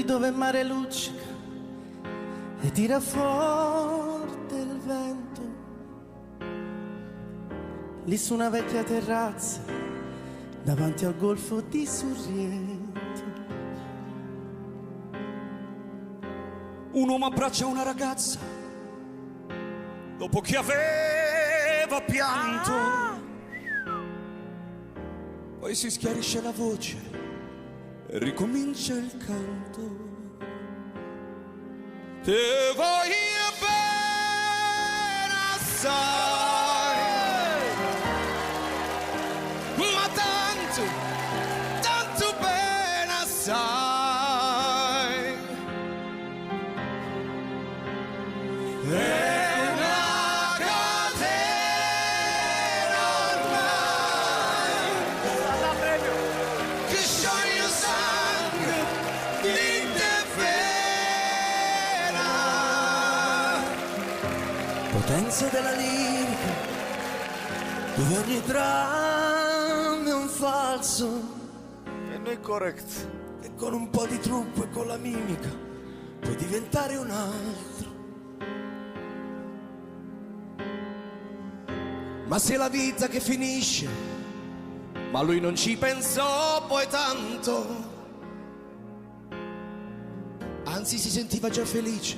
qui dove il mare luccica e tira forte il vento, lì su una vecchia terrazza davanti al golfo di Sorrento. Un uomo abbraccia una ragazza dopo che aveva pianto, poi si schiarisce la voce e ricomincia il canto. Te voglio bene assai, ma tanto, tanto bene assai. È una catena ormai che scioglie sangue in te vera. Potenza della lirica, dove ogni dramma è un falso E noi correct. e con un po' di trucco e con la mimica puoi diventare un altro. Ma se la vita che finisce, ma lui non ci pensò poi tanto, anzi si sentiva già felice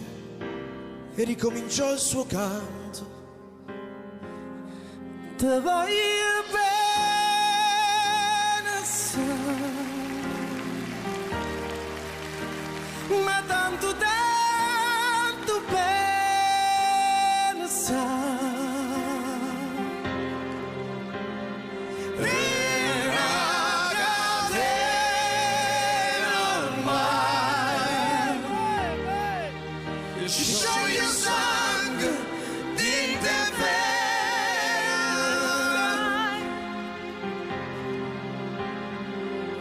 e ricominciò il suo canto. Te voglio bene assai, ma tanto tanto bene assai. Scioglie sangue di te vera.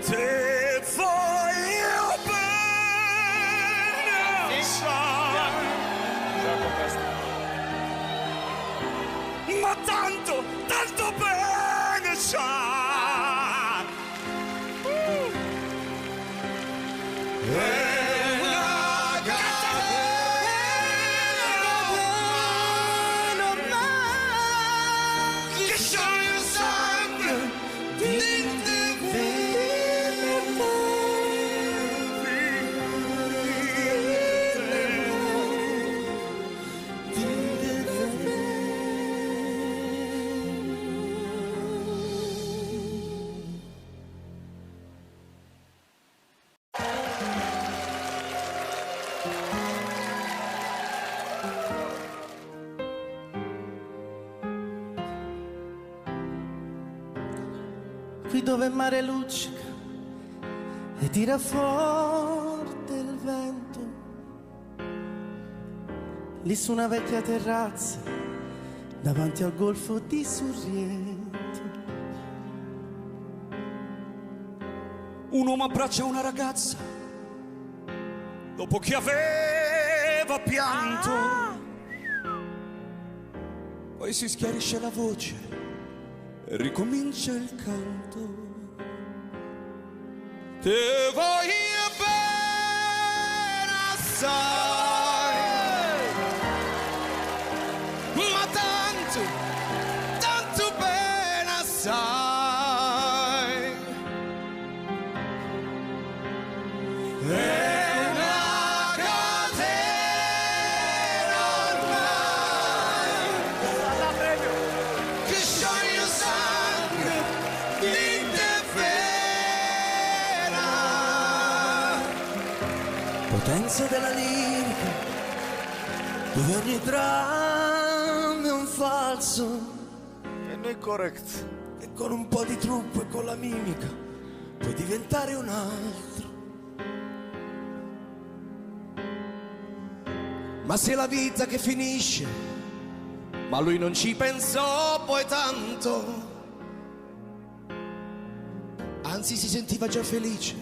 Te voglio bene assai, ma tanto, tanto bene assai. Qui dove il mare luccica e tira forte il vento, lì su una vecchia terrazza davanti al golfo di Sorrento. Un uomo abbraccia una ragazza dopo che aveva pianto, poi si schiarisce la voce e ricomincia il canto. Te voglio bene assai, ma tanto, tanto bene assai. È una catena ormai che scioglie sangue in te vera. Potenza della lirica, dove ogni dramma è un falso E noi correct. e con un po' di trucco e con la mimica puoi diventare un altro. Ma se la vita che finisce, ma lui non ci pensò poi tanto, anzi si sentiva già felice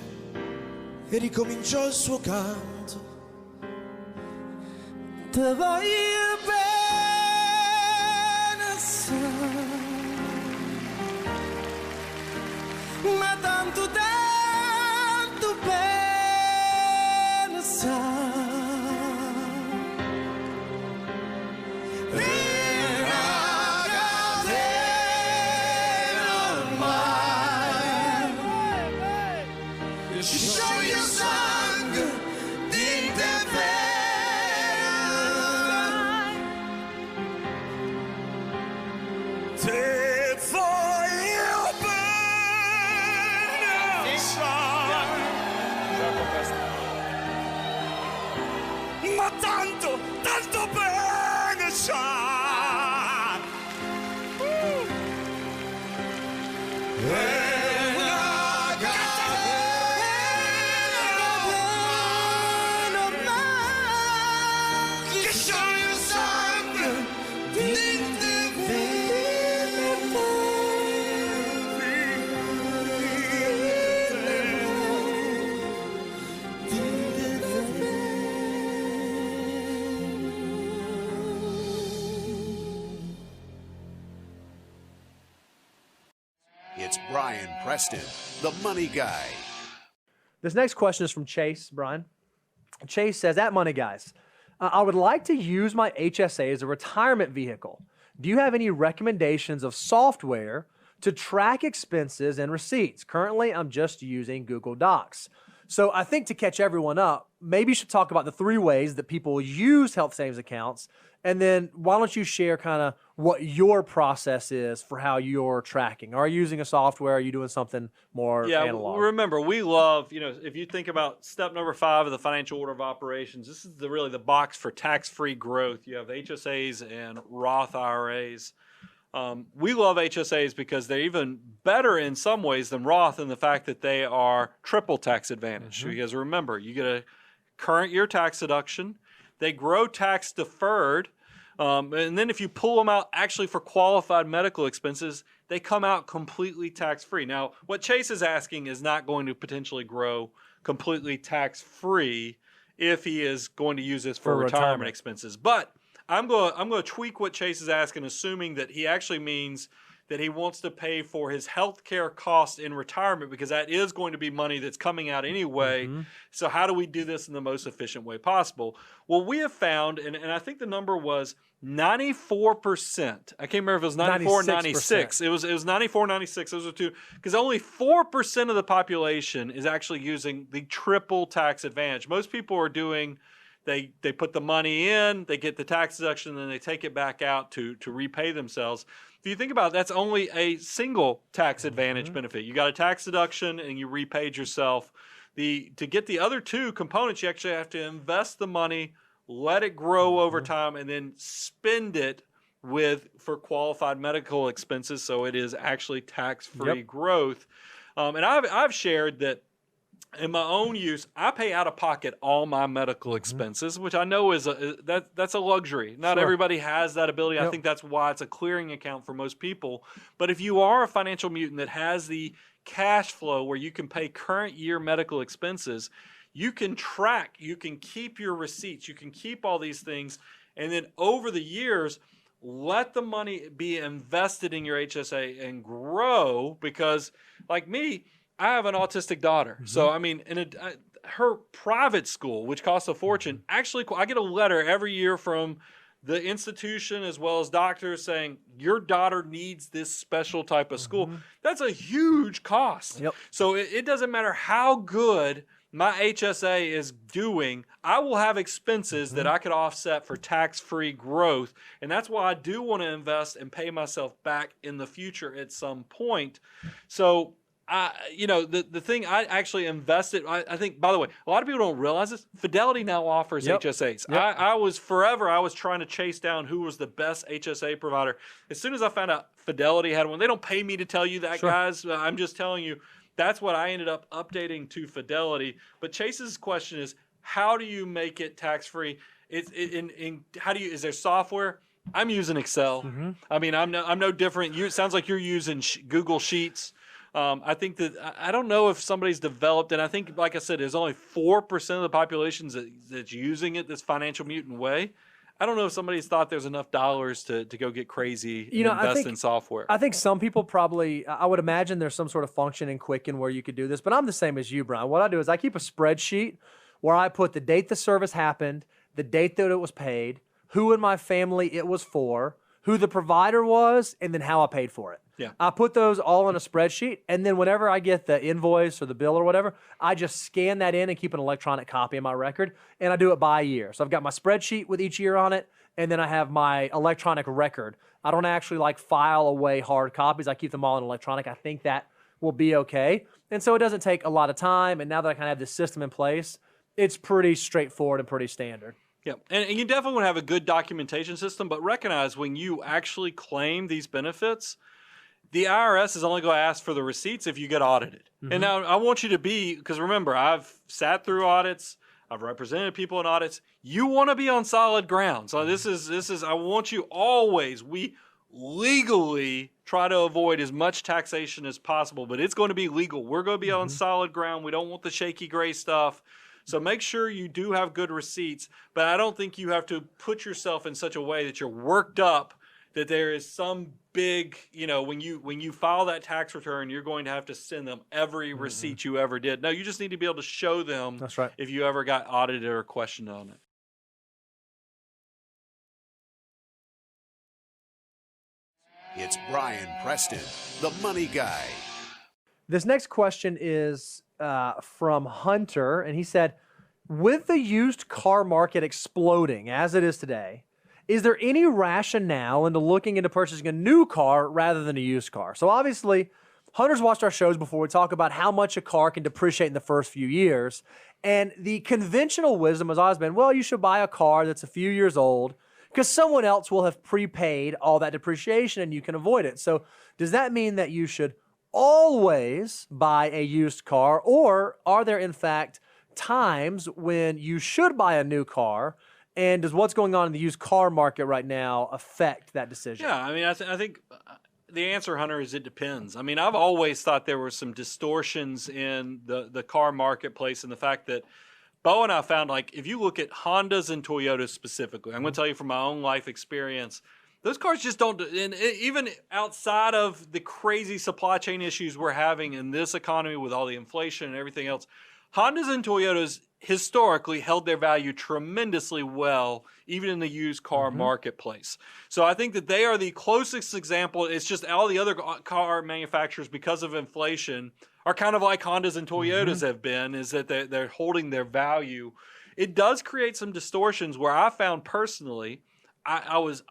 e ricominciò il suo canto. Te voglio bene assai, ma tanto tanto bene Ma tanto, tanto bene sa. Che scioglie il sangue dentro It's Brian Preston, the money guy. This next question is from Chase, Brian. Chase says, at Money Guys, I would like to use my HSA as a retirement vehicle. Do you have any recommendations of software to track expenses and receipts? Currently, I'm just using Google Docs. So I think to catch everyone up, maybe you should talk about the 3 ways that people use health savings accounts. And then why don't you share kind of what your process is for how you're tracking? Are you using a software? Are you doing something more analog? Remember, we love, if you think about step number 5 of the financial order of operations, this is really the box for tax-free growth. You have HSAs and Roth IRAs. We love HSAs because they're even better in some ways than Roth in the fact that they are triple tax advantage. Because remember, you get a current year tax deduction. They grow tax deferred. And then if you pull them out actually for qualified medical expenses, they come out completely tax-free. Now, what Chase is asking is not going to potentially grow completely tax-free if he is going to use this for retirement expenses. But I'm going to tweak what Chase is asking, assuming that he actually means that he wants to pay for his health care costs in retirement, because that is going to be money that's coming out anyway. So how do we do this in the most efficient way possible? Well, we have found, and I think the number was 94%. I can't remember if it was 94 or 96. It was 94, 96. Those are 2. Because only 4% of the population is actually using the triple tax advantage. Most people are doing, they put the money in, they get the tax deduction, and then they take it back out to repay themselves. If you think about it, that's only a single tax advantage benefit. You got a tax deduction and you repaid yourself. To get the other 2 components, you actually have to invest the money, let it grow over time, and then spend it for qualified medical expenses, so it is actually tax-free growth. And I've shared that in my own use, I pay out of pocket all my medical expenses, which I know is that's a luxury. Not everybody has that ability. I think that's why it's a clearing account for most people. But if you are a financial mutant that has the cash flow where you can pay current year medical expenses, you can track, you can keep your receipts, you can keep all these things, and then over the years, let the money be invested in your HSA and grow. Because like me, I have an autistic daughter. So, I mean, her private school, which costs a fortune, actually, I get a letter every year from the institution as well as doctors saying, your daughter needs this special type of school. That's a huge cost. So it doesn't matter how good my HSA is doing, I will have expenses that I could offset for tax-free growth. And that's why I do want to invest and pay myself back in the future at some point. So the thing I actually invested, I think, by the way, a lot of people don't realize this. Fidelity now offers HSAs. I was trying to chase down who was the best HSA provider. As soon as I found out Fidelity had one, they don't pay me to tell you that, guys. I'm just telling you, that's what I ended up updating to Fidelity. But Chase's question is, how do you make it tax-free? Is there software? I'm using Excel. I mean, I'm no different. It sounds like you're using Google Sheets. I think that I don't know if somebody's developed, and I think, like I said, there's only 4% of the population that's using it this financial mutant way. I don't know if somebody's thought there's enough dollars to go get crazy and invest in software. I think some people probably, I would imagine there's some sort of function in Quicken where you could do this, but I'm the same as you, Brian. What I do is I keep a spreadsheet where I put the date the service happened, the date that it was paid, who in my family it was for, who the provider was, and then how I paid for it. Yeah. I put those all in a spreadsheet, and then whenever I get the invoice or the bill or whatever, I just scan that in and keep an electronic copy of my record, and I do it by year. So I've got my spreadsheet with each year on it, and then I have my electronic record. I don't actually like file away hard copies. I keep them all in electronic. I think that will be okay. And so it doesn't take a lot of time, and now that I kind of have this system in place, it's pretty straightforward and pretty standard. Yeah, and you definitely want to have a good documentation system, but recognize when you actually claim these benefits, the IRS is only going to ask for the receipts if you get audited. And now I want you to be, because remember, I've sat through audits, I've represented people in audits. You want to be on solid ground. So this is I want you always, we legally try to avoid as much taxation as possible, but it's going to be legal. We're going to be on solid ground. We don't want the shaky gray stuff. So make sure you do have good receipts, but I don't think you have to put yourself in such a way that you're worked up that there is some big, when you file that tax return, you're going to have to send them every receipt you ever did. No, you just need to be able to show them. That's right. If you ever got audited or questioned on it. It's Brian Preston, the money guy. This next question is from Hunter, and he said, with the used car market exploding as it is today, is there any rationale into looking into purchasing a new car rather than a used car? So obviously, Hunter's watched our shows before. We talk about how much a car can depreciate in the first few years. And the conventional wisdom has always been, well, you should buy a car that's a few years old because someone else will have prepaid all that depreciation and you can avoid it. So does that mean that you should always buy a used car, or are there in fact times when you should buy a new car? And does what's going on in the used car market right now affect that decision? Yeah, I mean, I think the answer, Hunter, is it depends. I mean, I've always thought there were some distortions in the car marketplace, and the fact that Bo and I found, like, if you look at Hondas and Toyotas specifically, I'm going to tell you from my own life experience, those cars just don't, and even outside of the crazy supply chain issues we're having in this economy with all the inflation and everything else, Hondas and Toyotas historically held their value tremendously well, even in the used car marketplace. So I think that they are the closest example. It's just all the other car manufacturers, because of inflation, are kind of like Hondas and Toyotas have been, is that they're holding their value. It does create some distortions where I found personally, I was